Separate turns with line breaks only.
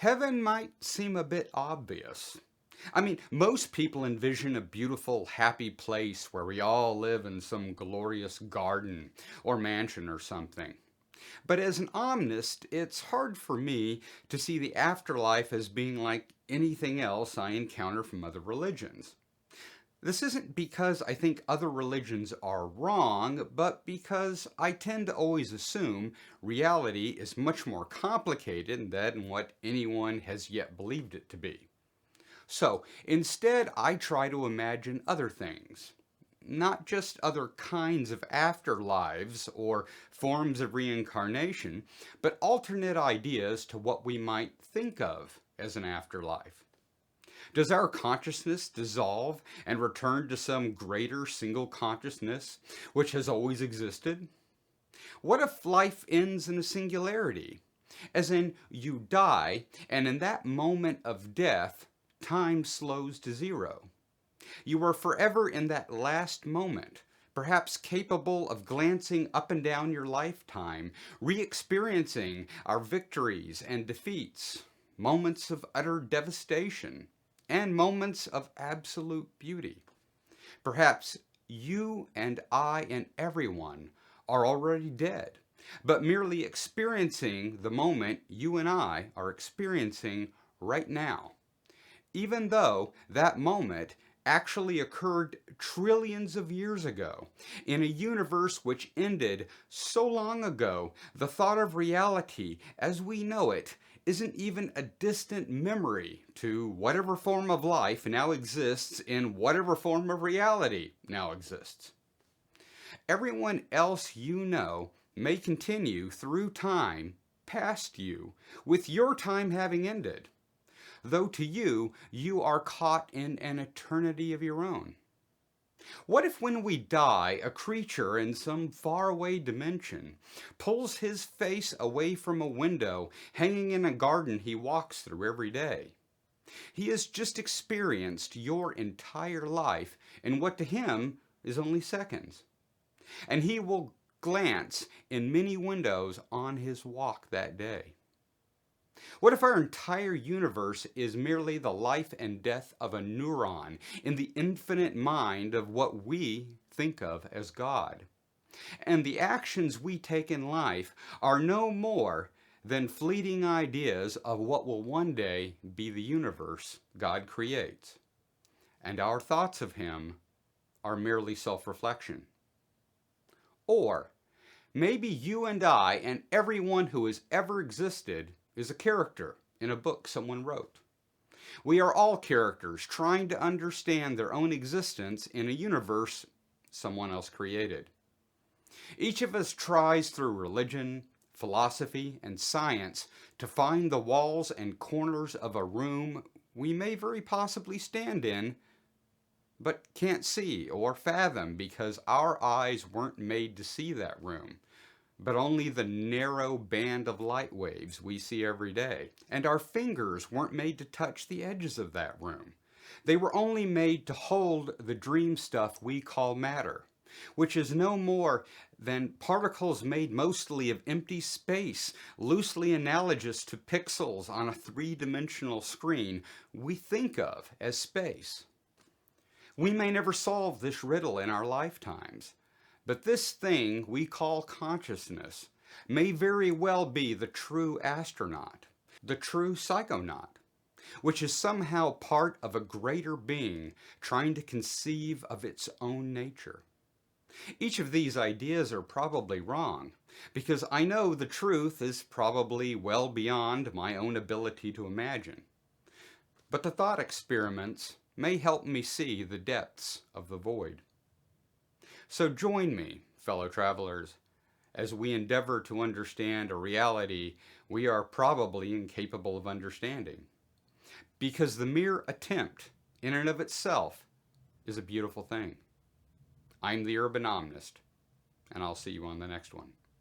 Heaven might seem a bit obvious. I mean, most people envision a beautiful, happy place where we all live in some glorious garden or mansion or something. But as an omnist, it's hard for me to see the afterlife as being like anything else I encounter from other religions. This isn't because I think other religions are wrong, but because I tend to always assume reality is much more complicated than what anyone has yet believed it to be. So instead, I try to imagine other things. Not just other kinds of afterlives or forms of reincarnation, but alternate ideas to what we might think of as an afterlife. Does our consciousness dissolve and return to some greater single consciousness which has always existed? What if life ends in a singularity? As in, you die, and in that moment of death, time slows to zero. You are forever in that last moment, perhaps capable of glancing up and down your lifetime, re-experiencing our victories and defeats, moments of utter devastation, and moments of absolute beauty. Perhaps you and I and everyone are already dead, but merely experiencing the moment you and I are experiencing right now, even though that moment actually occurred trillions of years ago in a universe which ended so long ago, the thought of reality as we know it isn't even a distant memory to whatever form of life now exists in whatever form of reality now exists. Everyone else you know may continue through time past you, with your time having ended, though to you, you are caught in an eternity of your own. What if when we die, a creature in some faraway dimension pulls his face away from a window hanging in a garden he walks through every day? He has just experienced your entire life in what to him is only seconds. And he will glance in many windows on his walk that day. What if our entire universe is merely the life and death of a neuron in the infinite mind of what we think of as God? And the actions we take in life are no more than fleeting ideas of what will one day be the universe God creates. And our thoughts of Him are merely self-reflection. Or maybe you and I and everyone who has ever existed is a character in a book someone wrote. We are all characters trying to understand their own existence in a universe someone else created. Each of us tries through religion, philosophy, and science to find the walls and corners of a room we may very possibly stand in, but can't see or fathom because our eyes weren't made to see that room, but only the narrow band of light waves we see every day. And our fingers weren't made to touch the edges of that room. They were only made to hold the dream stuff we call matter, which is no more than particles made mostly of empty space, loosely analogous to pixels on a three-dimensional screen we think of as space. We may never solve this riddle in our lifetimes, but this thing we call consciousness may very well be the true astronaut, the true psychonaut, which is somehow part of a greater being trying to conceive of its own nature. Each of these ideas are probably wrong, because I know the truth is probably well beyond my own ability to imagine. But the thought experiments may help me see the depths of the void. So join me, fellow travelers, as we endeavor to understand a reality we are probably incapable of understanding. Because the mere attempt, in and of itself, is a beautiful thing. I'm the Urban Omnist, and I'll see you on the next one.